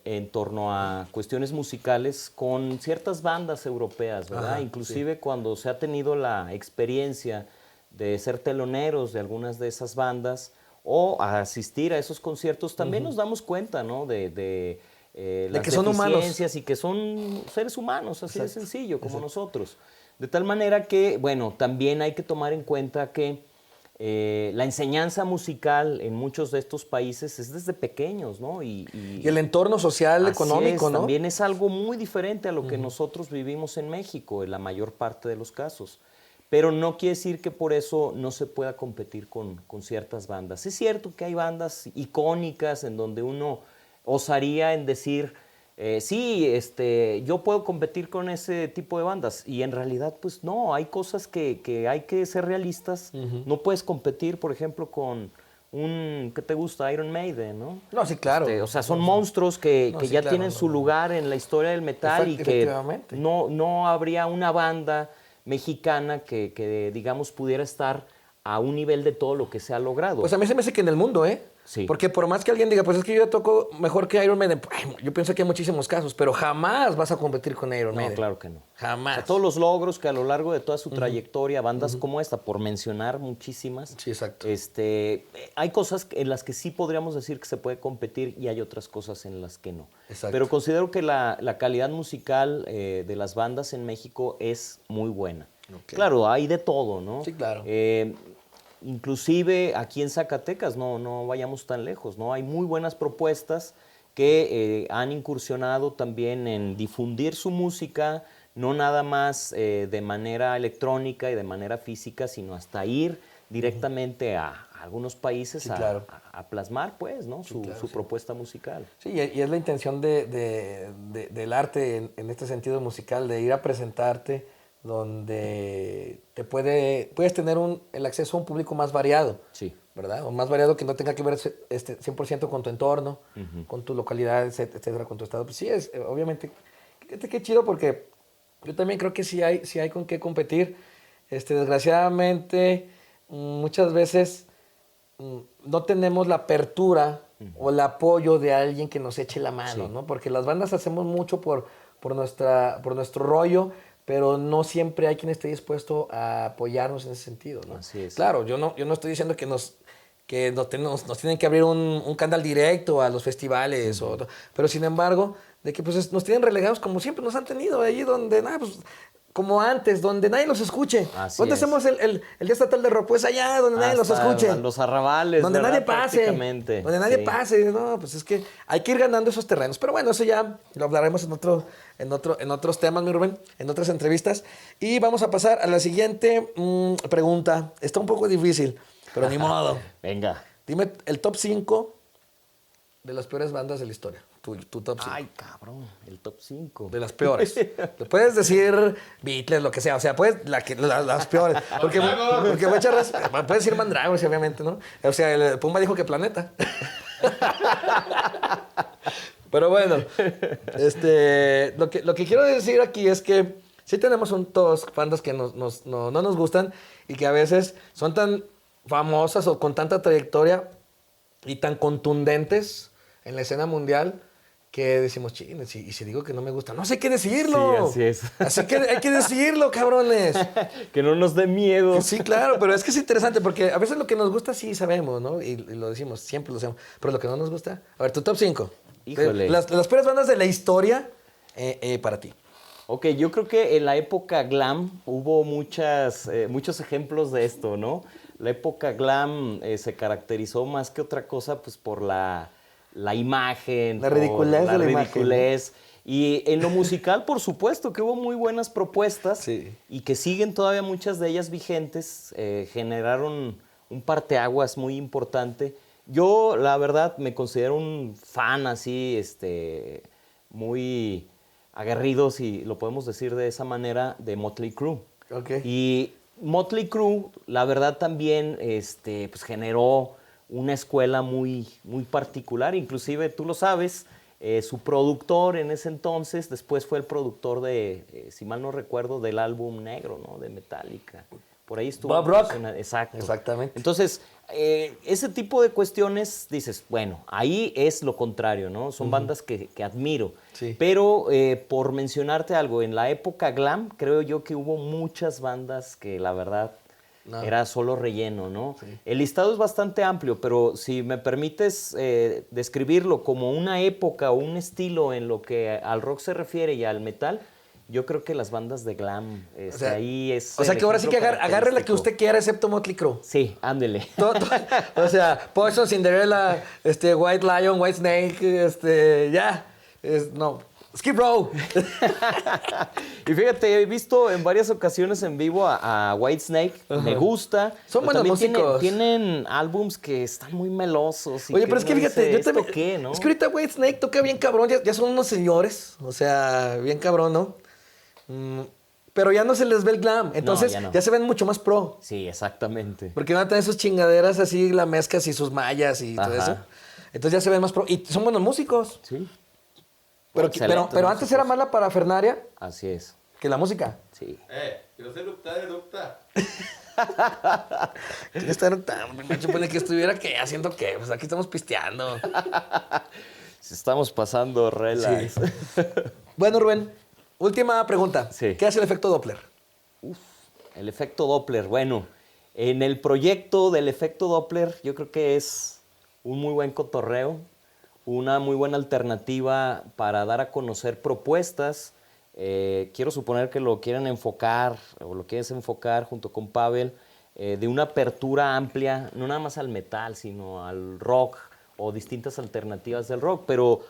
Speaker 3: en torno a cuestiones musicales con ciertas bandas europeas, ¿verdad?
Speaker 1: Ajá,
Speaker 3: Inclusive cuando se ha tenido la experiencia de ser teloneros de algunas de esas bandas, o a asistir a esos conciertos, también nos damos cuenta, ¿no? De las
Speaker 1: que son humanos.
Speaker 3: deficiencias y que son seres humanos, así de
Speaker 1: Exacto.
Speaker 3: sencillo, como nosotros. De tal manera que, bueno, también hay que tomar en cuenta que la enseñanza musical en muchos de estos países es desde pequeños, ¿no?
Speaker 1: Y el entorno social,
Speaker 3: así
Speaker 1: económico,
Speaker 3: es,
Speaker 1: ¿no?
Speaker 3: también es algo muy diferente a lo que nosotros vivimos en México, en la mayor parte de los casos. Pero no quiere decir que por eso no se pueda competir con ciertas bandas. Es cierto que hay bandas icónicas en donde uno osaría en decir, sí, yo puedo competir con ese tipo de bandas. Y en realidad, pues no, hay cosas que hay que ser realistas. No puedes competir, por ejemplo, con ¿qué te gusta? Iron Maiden, ¿no?
Speaker 1: No, sí, claro.
Speaker 3: O sea, son monstruos que
Speaker 1: No, sí,
Speaker 3: ya
Speaker 1: claro,
Speaker 3: tienen
Speaker 1: no,
Speaker 3: su
Speaker 1: no.
Speaker 3: lugar en la historia del metal y que
Speaker 1: Efectivamente.
Speaker 3: no habría una banda mexicana que, digamos, pudiera estar a un nivel de todo lo que se ha logrado.
Speaker 1: Pues a mí se me hace que en el mundo, ¿eh?
Speaker 3: Sí.
Speaker 1: Porque por más que alguien diga, pues es que yo toco mejor que Iron Maiden, ay, yo pienso que hay muchísimos casos, pero jamás vas a competir con Iron
Speaker 3: No,
Speaker 1: Maiden.
Speaker 3: claro que no.
Speaker 1: Jamás.
Speaker 3: O sea, todos los logros que a lo largo de toda su trayectoria, bandas como esta, por mencionar muchísimas,
Speaker 1: Sí, exacto.
Speaker 3: hay cosas en las que sí podríamos decir que se puede competir y hay otras cosas en las que no.
Speaker 1: Exacto.
Speaker 3: Pero considero que la calidad musical de las bandas en México es muy buena.
Speaker 1: Ok.
Speaker 3: Claro, hay de todo, ¿no?
Speaker 1: Sí, claro.
Speaker 3: Inclusive aquí en Zacatecas, no vayamos tan lejos, ¿no? Hay muy buenas propuestas que han incursionado también en difundir su música, no nada más de manera electrónica y de manera física, sino hasta ir directamente a algunos países
Speaker 1: Sí, claro.
Speaker 3: a plasmar, pues, ¿no? Su propuesta musical.
Speaker 1: Sí, y es la intención del arte en este sentido musical, de ir a presentarte donde puedes tener el acceso a un público más variado,
Speaker 3: Sí.
Speaker 1: ¿verdad? O más variado que no tenga que ver 100% con tu entorno, con tu localidad, etcétera, con tu estado. Pues sí, obviamente, qué chido porque yo también creo que sí hay con qué competir. Desgraciadamente, muchas veces no tenemos la apertura o el apoyo de alguien que nos eche la mano,
Speaker 3: Sí.
Speaker 1: ¿no? Porque las bandas hacemos mucho por nuestro rollo, pero no siempre hay quien esté dispuesto a apoyarnos en ese sentido, ¿no?
Speaker 3: Así es.
Speaker 1: Claro, yo no estoy diciendo que nos tienen que abrir un canal directo a los festivales, pero sin embargo, de que pues nos tienen relegados como siempre nos han tenido, ahí donde, nada, pues, como antes, donde nadie los escuche.
Speaker 3: Así
Speaker 1: ¿Dónde
Speaker 3: es.
Speaker 1: hacemos el Día Estatal de Rock? Pues allá, donde nadie los
Speaker 3: Hasta
Speaker 1: escuche.
Speaker 3: los arrabales,
Speaker 1: Donde
Speaker 3: ¿verdad?
Speaker 1: nadie pase.
Speaker 3: Prácticamente,
Speaker 1: Donde nadie
Speaker 3: sí.
Speaker 1: pase. No, pues es que hay que ir ganando esos terrenos. Pero bueno, eso ya lo hablaremos en otros temas, mi Rubén, en otras entrevistas. Y vamos a pasar a la siguiente pregunta. Está un poco difícil, pero ni modo.
Speaker 3: Venga.
Speaker 1: Dime el top 5 de las peores bandas de la historia. Tu top 5.
Speaker 3: Ay, cabrón, el top 5.
Speaker 1: De las peores. Le puedes decir Beatles, lo que sea. O sea, puedes las peores. Porque puedes decir Mandragora, obviamente, ¿no? O sea, el Pumba dijo que Planeta. Pero bueno, lo que quiero decir aquí es que sí tenemos todos bandas que no nos gustan y que a veces son tan famosas o con tanta trayectoria y tan contundentes en la escena mundial que decimos, ching, y si digo que no me gusta, no sé qué decirlo.
Speaker 3: Sí, así es.
Speaker 1: Así que hay que decirlo, cabrones.
Speaker 3: Que no nos dé miedo.
Speaker 1: Sí, claro, pero es que es interesante porque a veces lo que nos gusta sí sabemos, ¿no? Y lo decimos, siempre lo sabemos. Pero lo que no nos gusta, a ver, tu top 5.
Speaker 3: Híjole.
Speaker 1: Las peores bandas de la historia para ti.
Speaker 3: Ok, yo creo que en la época glam hubo muchos ejemplos de esto, ¿no? La época glam se caracterizó más que otra cosa pues por la imagen.
Speaker 1: La ridiculez
Speaker 3: por
Speaker 1: de la
Speaker 3: ridiculez. Y en lo musical, por supuesto, que hubo muy buenas propuestas
Speaker 1: Sí.
Speaker 3: y que siguen todavía muchas de ellas vigentes, generaron un parteaguas muy importante. Yo, la verdad, me considero un fan así, muy aguerrido, si lo podemos decir de esa manera, de Motley Crue.
Speaker 1: Ok.
Speaker 3: Y Motley Crue, la verdad, también pues generó una escuela muy, muy particular. Inclusive, tú lo sabes, su productor en ese entonces, después fue el productor de, si mal no recuerdo, del álbum negro, ¿no? De Metallica. Por ahí estuvo.
Speaker 1: Bob Rock.
Speaker 3: Exacto.
Speaker 1: Exactamente.
Speaker 3: Entonces, ese tipo de cuestiones, dices, bueno, ahí es lo contrario, ¿no? Son bandas que admiro.
Speaker 1: Sí.
Speaker 3: Pero por mencionarte algo, en la época glam, creo yo que hubo muchas bandas que la verdad
Speaker 1: No.
Speaker 3: era solo relleno, ¿no? El listado es bastante amplio, pero si me permites describirlo como una época o un estilo en lo que al rock se refiere y al metal, yo creo que las bandas de glam,
Speaker 1: O sea,
Speaker 3: ahí es
Speaker 1: O sea
Speaker 3: el
Speaker 1: que ahora sí que
Speaker 3: ejemplo
Speaker 1: agarre la que
Speaker 3: característico.
Speaker 1: usted quiera, excepto Motley Crue.
Speaker 3: Sí, ándele.
Speaker 1: O sea, Poison, Cinderella, White Lion, White Snake, ya. No, Skid Row.
Speaker 3: Y fíjate, he visto en varias ocasiones en vivo a Whitesnake, me gusta.
Speaker 1: Son
Speaker 3: pero
Speaker 1: buenos
Speaker 3: también
Speaker 1: músicos.
Speaker 3: Tienen álbums que están muy melosos. Y
Speaker 1: Oye, pero es que
Speaker 3: uno
Speaker 1: fíjate,
Speaker 3: dice,
Speaker 1: yo
Speaker 3: ¿esto
Speaker 1: también.
Speaker 3: qué, no?
Speaker 1: Es que ahorita White Snake toca bien cabrón, ya son unos señores. O sea, bien cabrón, ¿no? Pero ya no se les ve el glam. Entonces,
Speaker 3: ya no.
Speaker 1: ya se ven mucho más pro.
Speaker 3: Sí, exactamente.
Speaker 1: Porque van a tener sus chingaderas así, la mezclas y sus mallas y todo
Speaker 3: Ajá.
Speaker 1: eso. Entonces ya se ven más pro. Y son buenos músicos.
Speaker 3: Sí.
Speaker 1: Pero,
Speaker 3: Excelentes
Speaker 1: pero antes
Speaker 3: músicos.
Speaker 1: era más la parafernaria
Speaker 3: Así es.
Speaker 1: que la música.
Speaker 3: Sí.
Speaker 4: Que no se erupta.
Speaker 1: ¿Quién está eructando? Me supone que estuviera ¿qué? ¿Haciendo qué? Pues aquí estamos pisteando.
Speaker 3: Estamos pasando relax.
Speaker 1: Bueno, Rubén, última pregunta.
Speaker 3: Sí.
Speaker 1: ¿Qué hace el efecto Doppler?
Speaker 3: El efecto Doppler. Bueno, en el proyecto del efecto Doppler, yo creo que es un muy buen cotorreo, una muy buena alternativa para dar a conocer propuestas. Quiero suponer que lo quieren enfocar, o lo quieres enfocar junto con Pavel, de una apertura amplia, no nada más al metal, sino al rock o distintas alternativas del rock, pero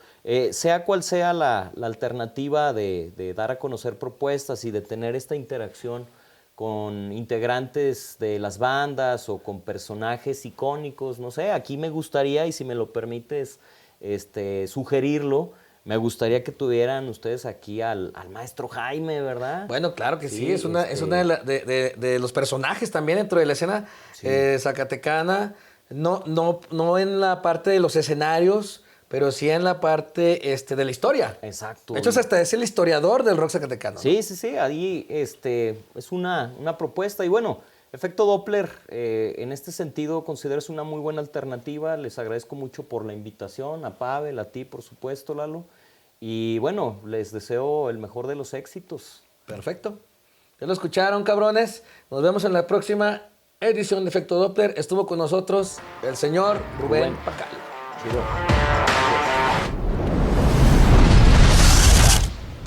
Speaker 3: sea cual sea la alternativa de dar a conocer propuestas y de tener esta interacción con integrantes de las bandas o con personajes icónicos, no sé, aquí me gustaría, y si me lo permites sugerirlo, me gustaría que tuvieran ustedes aquí al maestro Jaime, ¿verdad?
Speaker 1: Bueno, claro que sí.
Speaker 3: Sí,
Speaker 1: Es una de los personajes también dentro de la escena zacatecana. No en la parte de los escenarios, pero sí en la parte de la historia.
Speaker 3: Exacto.
Speaker 1: De hecho, hasta es el historiador del rock zacatecano, ¿no?
Speaker 3: Sí, ahí es una propuesta. Y bueno, efecto Doppler, en este sentido, considero es una muy buena alternativa. Les agradezco mucho por la invitación, a Pavel, a ti, por supuesto, Lalo. Y bueno, les deseo el mejor de los éxitos.
Speaker 1: Perfecto. Ya lo escucharon, cabrones. Nos vemos en la próxima edición de Efecto Doppler. Estuvo con nosotros el señor Rubén Pacal.
Speaker 3: Chido.